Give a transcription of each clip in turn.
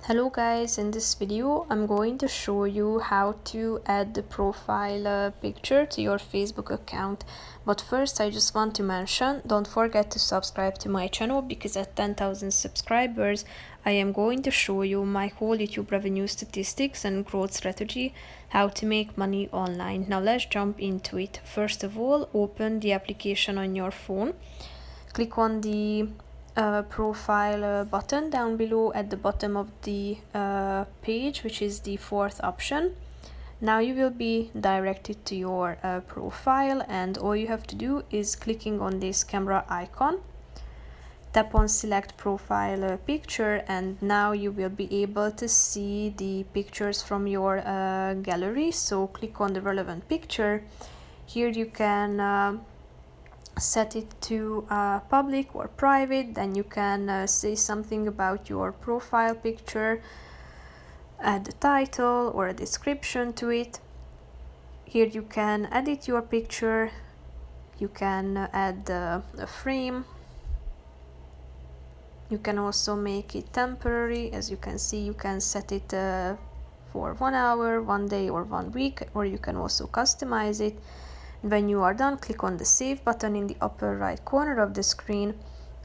Hello guys, in this video I'm going to show you how to add the profile picture to your Facebook account. But first I just want to mention, don't forget to subscribe to my channel because at 10,000 subscribers I am going to show you my whole YouTube revenue statistics and growth strategy, how to make money online. Now let's jump into it. First of all, open the application on your phone. Click on the profile button down below at the bottom of the page, which is the fourth option. Now you will be directed to your profile, and all you have to do is clicking on this camera icon, tap on select profile picture, and now you will be able to see the pictures from your gallery. So click on the relevant picture. Here you can set it to public or private. Then you can say something about your profile picture, add a title or a description to it. Here you can edit your picture, you can add a frame, you can also make it temporary. As you can see, you can set it for 1 hour, 1 day or 1 week, or you can also customize it. When you are done, click on the save button in the upper right corner of the screen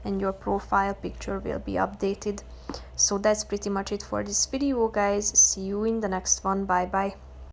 and your profile picture will be updated. So that's pretty much it for this video guys. See you in the next one. Bye bye.